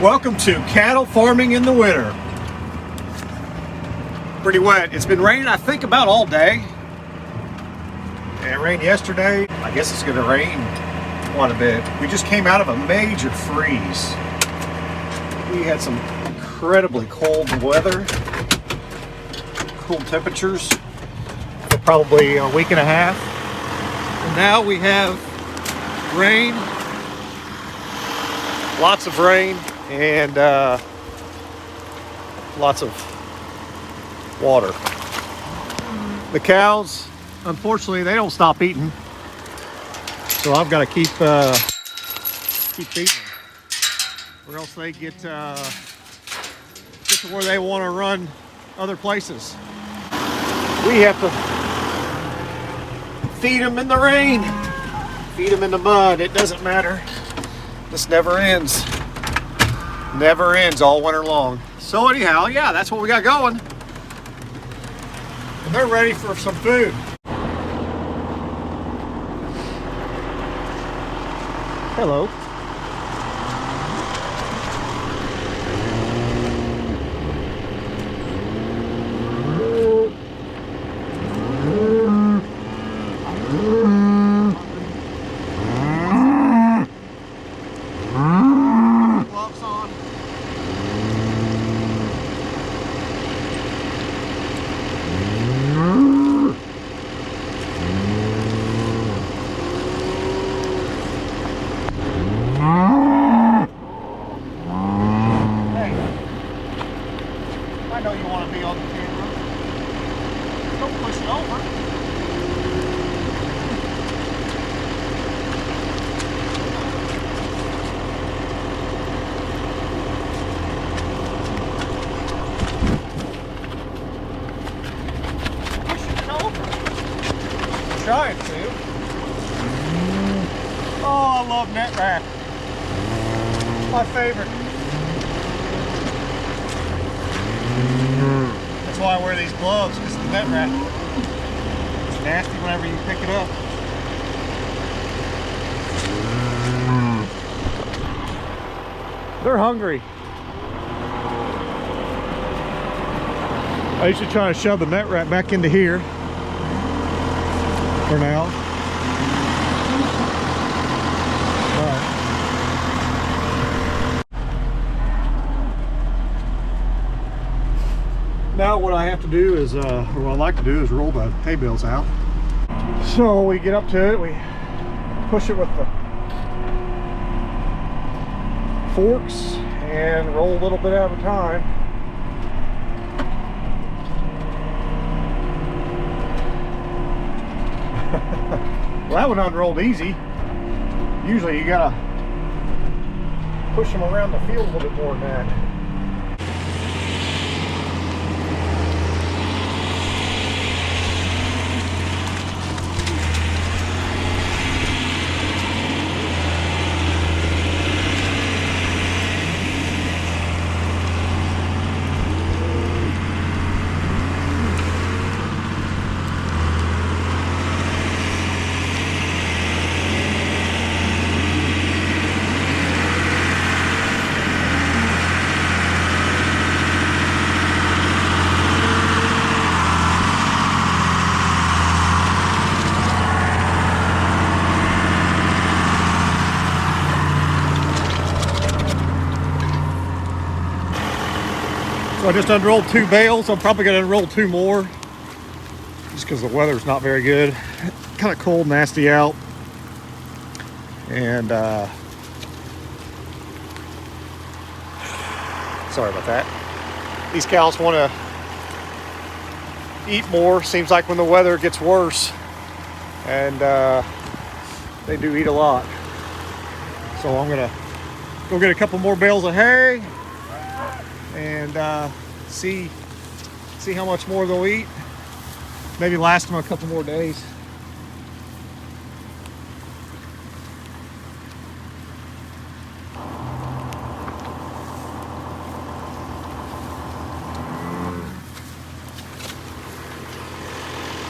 Welcome to cattle farming in the winter. Pretty wet. It's been raining, I think, about all day. And it rained yesterday. I guess it's going to rain quite a bit. We just came out of a major freeze. We had some incredibly cold weather, cool temperatures for probably a week and a half. And now we have rain, lots of rain, and lots of water. The cows, unfortunately, they don't stop eating, so I've got to keep feeding them, or else they get to where they want to run other places. We have to feed them in the rain, feed them in the mud. It doesn't matter. This never ends. Never ends all winter long. So anyhow, yeah, that's what we got going. And they're ready for some food. Hello. I know you want to be on the camera. Don't push it over. Pushing it over. I'm trying to. Oh, I love net wrap. My favorite. That's why I wear these gloves, because the net wrap is nasty whenever you pick it up. They're hungry. I usually try to shove the net wrap back into here for now. Now what I have to do is, or what I like to do is roll the hay bales out. So we get up to it, we push it with the forks and roll a little bit at a time. Well, that one unrolled easy. Usually you gotta push them around the field a little bit more than that. So I just unrolled 2 bales. I'm probably going to unroll 2 more just because the weather's not very good. Kind of cold, nasty out. And sorry about that. These cows want to eat more. Seems like when the weather gets worse, and they do eat a lot. So I'm going to go get a couple more bales of hay and see how much more they'll eat. Maybe last them a couple more days.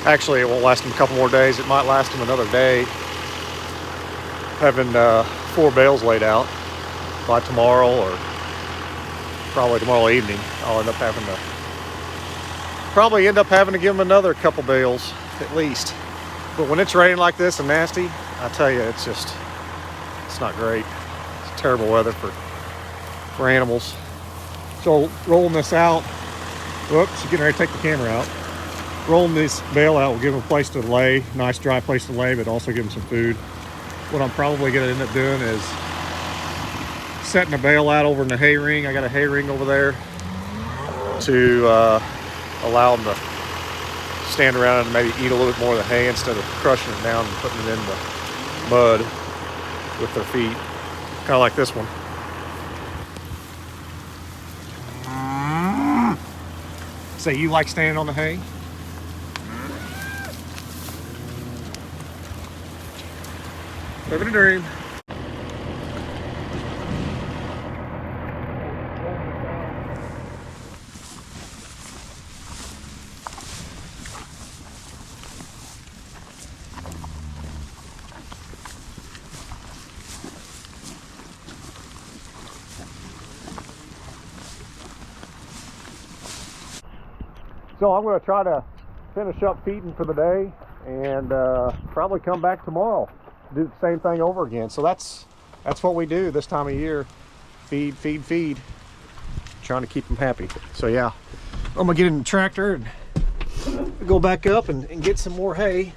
Actually, it won't last them a couple more days. It might last them another day. Having 4 bales laid out by tomorrow or probably tomorrow evening, I'll probably end up having to give them another couple bales at least. But when it's raining like this and nasty, I tell you, it's not great. It's terrible weather for animals. So rolling this out, whoops, getting ready to take the camera out. Rolling this bale out will give them a place to lay, nice dry place to lay, but also give them some food. What I'm probably going to end up doing is setting a bale out over in the hay ring. I got a hay ring over there to allow them to stand around and maybe eat a little bit more of the hay instead of crushing it down and putting it in the mud with their feet, kind of like this one. Say, you like standing on the hay? Living a dream. So I'm going to try to finish up feeding for the day and probably come back tomorrow, do the same thing over again. So that's what we do this time of year. Feed, feed, feed. Trying to keep them happy. So yeah, I'm going to get in the tractor and go back up and get some more hay.